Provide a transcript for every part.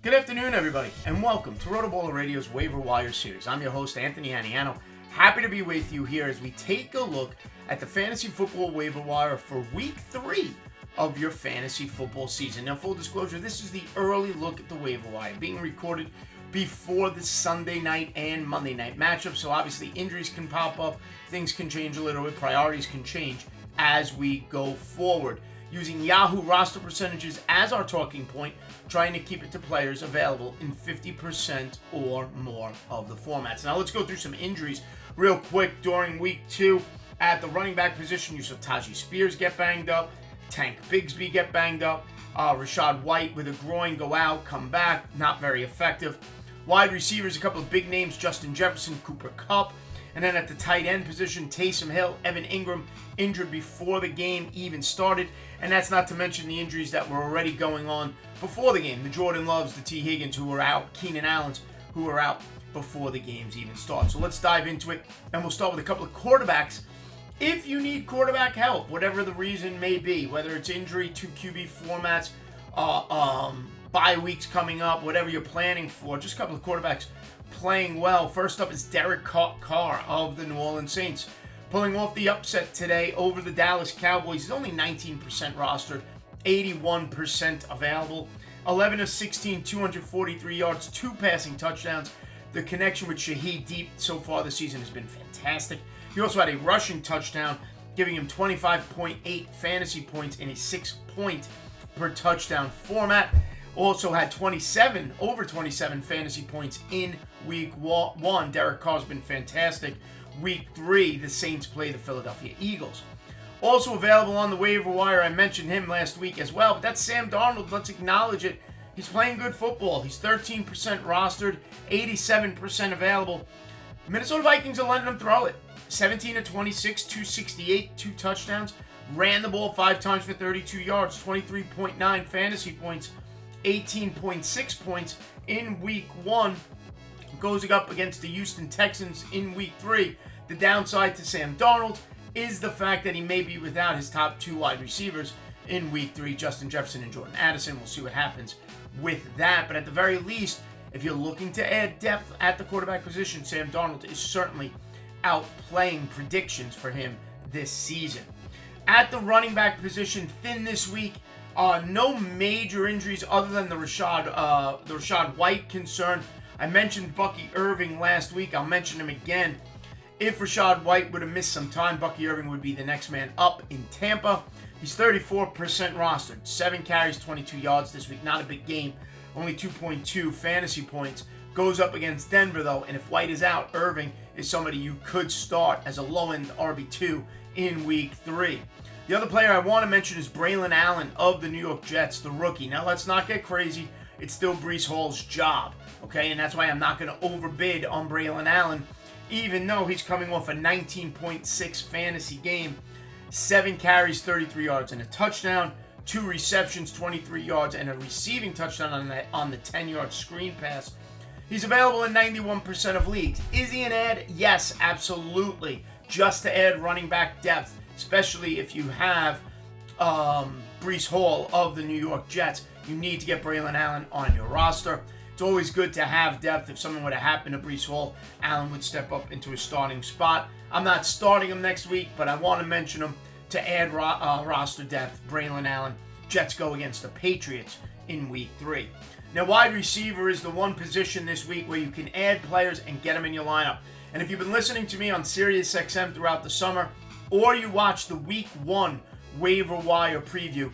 Good afternoon, everybody, and welcome to RotoBaller Radio's Waiver Wire series. I'm your host, Anthony Aniano. Happy to be with you here as we take a look at the fantasy football waiver wire for week 3 of your fantasy football season. Now, full disclosure, this is the early look at the waiver wire being recorded before the Sunday night and Monday night matchup. So obviously injuries can pop up, things can change a little bit, priorities can change as we go forward. Using Yahoo roster percentages as our talking point, trying to keep it to players available in 50% or more of the formats. Now let's go through some injuries real quick during week 2. At the running back position, you saw Tajee Spears get banged up, Tank Bigsby get banged up, Rachaad White with a groin go out, come back, not very effective. Wide receivers, a couple of big names, Justin Jefferson, Cooper Kupp. And then at the tight end position, Taysom Hill, Evan Ingram injured before the game even started. And that's not to mention the injuries that were already going on before the game. The Jordan Loves, the T. Higgins who were out, Keenan Allens who were out before the games even start. So let's dive into it. And we'll start with a couple of quarterbacks. If you need quarterback help, whatever the reason may be, whether it's injury, 2 QB formats, bye weeks coming up, whatever you're planning for, just a couple of quarterbacks playing well. First up is Derek Carr of the New Orleans Saints, pulling off the upset today over the Dallas Cowboys. He's only 19% rostered, 81% available. 11 of 16, 243 yards, 2 passing touchdowns. The connection with Shaheed Deep so far this season has been fantastic. He also had a rushing touchdown, giving him 25.8 fantasy points in a 6-point per touchdown format. Also had over 27 fantasy points in week 1. Derek Carr's been fantastic. Week 3, the Saints play the Philadelphia Eagles. Also available on the waiver wire, I mentioned him last week as well, but that's Sam Darnold. Let's acknowledge it. He's playing good football. He's 13% rostered, 87% available. Minnesota Vikings are letting him throw it. 17 of 26, 268, 2 touchdowns. Ran the ball 5 times for 32 yards, 23.9 fantasy points. 18.6 points in week 1. Goes up against the Houston Texans in week 3. The downside to Sam Darnold is the fact that he may be without his top 2 wide receivers in week 3, Justin Jefferson and Jordan Addison. We'll see what happens with that. But at the very least, if you're looking to add depth at the quarterback position, Sam Darnold is certainly outplaying predictions for him this season. At the running back position, thin this week. No major injuries other than the Rachaad White concern. I mentioned Bucky Irving last week. I'll mention him again. If Rachaad White would have missed some time, Bucky Irving would be the next man up in Tampa. He's 34% rostered. 7 carries, 22 yards this week. Not a big game. Only 2.2 fantasy points. Goes up against Denver, though. And if White is out, Irving is somebody you could start as a low-end RB2 in week 3. The other player I want to mention is Braylon Allen of the New York Jets, the rookie. Now, let's not get crazy. It's still Breece Hall's job, okay? And that's why I'm not going to overbid on Braylon Allen, even though he's coming off a 19.6 fantasy game. 7 carries, 33 yards, and a touchdown. 2 receptions, 23 yards, and a receiving touchdown on the 10-yard screen pass. He's available in 91% of leagues. Is he an ad? Yes, absolutely. Just to add running back depth, especially if you have Breece Hall of the New York Jets. You need to get Braylon Allen on your roster. It's always good to have depth. If something would have happened to Breece Hall, Allen would step up into a starting spot. I'm not starting him next week, but I want to mention him to add roster depth. Braylon Allen. Jets go against the Patriots in week 3. Now, wide receiver is the one position this week where you can add players and get them in your lineup. And if you've been listening to me on SiriusXM throughout the summer, or you watch the week 1 waiver wire preview,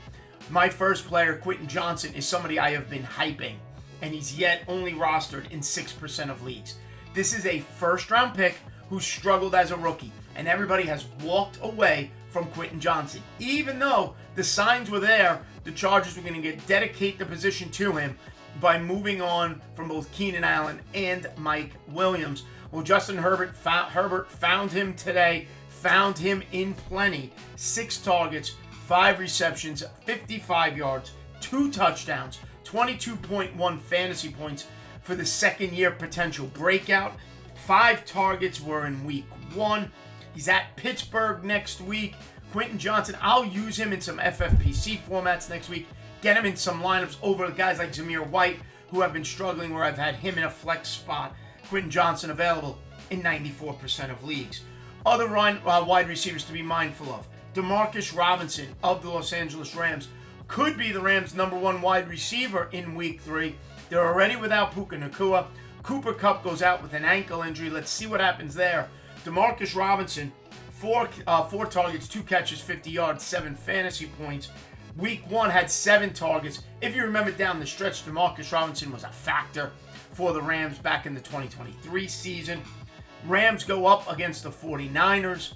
my first player, Quentin Johnson, is somebody I have been hyping, and he's yet only rostered in 6% of leagues. This is a first-round pick who struggled as a rookie, and everybody has walked away from Quentin Johnson. Even though the signs were there, the Chargers were going to dedicate the position to him by moving on from both Keenan Allen and Mike Williams. Well, Justin Herbert found him today, found him in plenty. 6 targets, 5 receptions, 55 yards, 2 touchdowns, 22.1 fantasy points for the second-year potential breakout. 5 targets were in week 1. He's at Pittsburgh next week. Quentin Johnson, I'll use him in some FFPC formats next week. Get him in some lineups over guys like Zamir White, who have been struggling where I've had him in a flex spot. Quentin Johnson available in 94% of leagues. Other wide receivers to be mindful of. Demarcus Robinson of the Los Angeles Rams could be the Rams' #1 wide receiver in Week 3. They're already without Puka Nacua. Cooper Kupp goes out with an ankle injury. Let's see what happens there. Demarcus Robinson, four targets, 2 catches, 50 yards, 7 fantasy points. Week 1 had 7 targets. If you remember down the stretch, Demarcus Robinson was a factor for the Rams back in the 2023 season. Rams go up against the 49ers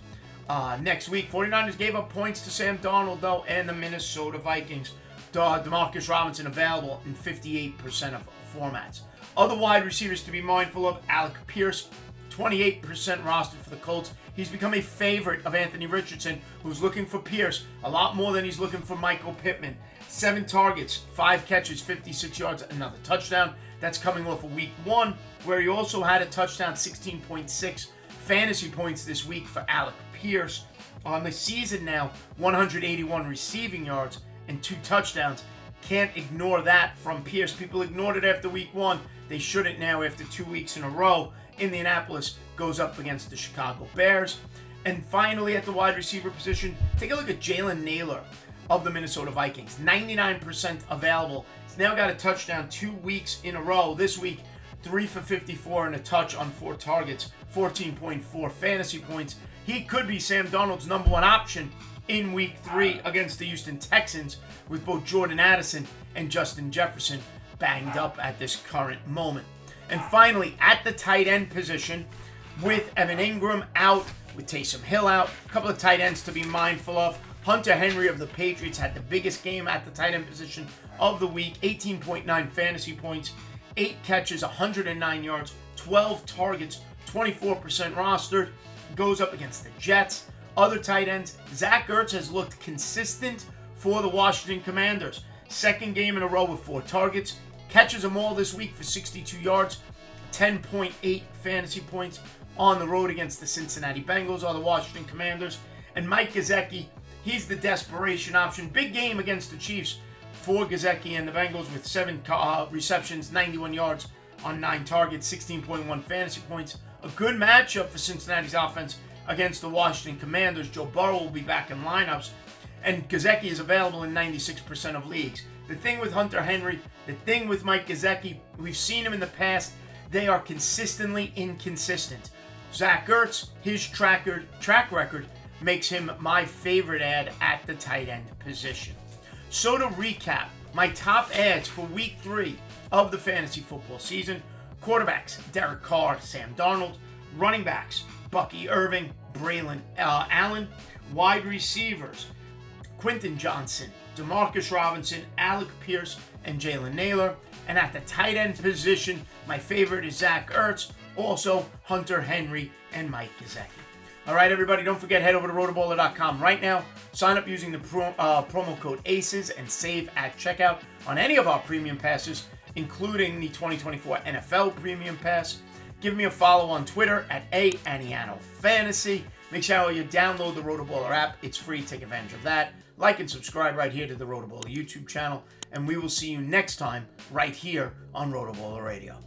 next week. 49ers gave up points to Sam Darnold, though, and the Minnesota Vikings. Demarcus Robinson available in 58% of formats. Other wide receivers to be mindful of, Alec Pierce, 28% rostered for the Colts. He's become a favorite of Anthony Richardson, who's looking for Pierce a lot more than he's looking for Michael Pittman. 7 targets, 5 catches, 56 yards, another touchdown. That's coming off of Week 1, where he also had a touchdown, 16.6 fantasy points this week for Alec Pierce. On the season now, 181 receiving yards and 2 touchdowns. Can't ignore that from Pierce. People ignored it after Week 1. They shouldn't now after 2 weeks in a row. Indianapolis goes up against the Chicago Bears. And finally, at the wide receiver position, take a look at Jalen Nailor of the Minnesota Vikings. 99% available. He's now got a touchdown 2 weeks in a row. This week, 3 for 54 and a touch on 4 targets, 14.4 fantasy points. He could be Sam Darnold's #1 option in Week 3 against the Houston Texans, with both Jordan Addison and Justin Jefferson banged up at this current moment. And finally, at the tight end position, with Evan Ingram out, with Taysom Hill out, a couple of tight ends to be mindful of. Hunter Henry of the Patriots had the biggest game at the tight end position of the week, 18.9 fantasy points, 8 catches, 109 yards, 12 targets, 24% rostered, goes up against the Jets. Other tight ends, Zach Ertz has looked consistent for the Washington Commanders. 2nd game in a row with 4 targets, catches them all this week for 62 yards, 10.8 fantasy points on the road against the Cincinnati Bengals or the Washington Commanders. And Mike Gesicki, he's the desperation option. Big game against the Chiefs for Gesicki and the Bengals with 7 receptions, 91 yards on 9 targets, 16.1 fantasy points. A good matchup for Cincinnati's offense against the Washington Commanders. Joe Burrow will be back in lineups, and Gesicki is available in 96% of leagues. The thing with Hunter Henry, the thing with Mike Gesicki, we've seen him in the past, they are consistently inconsistent. Zach Ertz, his track record makes him my favorite ad at the tight end position. So to recap, my top ads for Week 3 of the fantasy football season: quarterbacks, Derek Carr, Sam Darnold; running backs, Bucky Irving, Braylon Allen; wide receivers, Quentin Johnson, Demarcus Robinson, Alec Pierce, and Jalen Nailor. And at the tight end position, my favorite is Zach Ertz, also Hunter Henry and Mike Gesicki. All right, everybody, don't forget, head over to RotoBaller.com right now. Sign up using the promo code ACES and save at checkout on any of our premium passes, including the 2024 NFL Premium Pass. Give me a follow on Twitter at @AnianoFantasy. Make sure you download the RotoBaller app. It's free. Take advantage of that. Like and subscribe right here to the RotoBaller YouTube channel. And we will see you next time right here on RotoBaller Radio.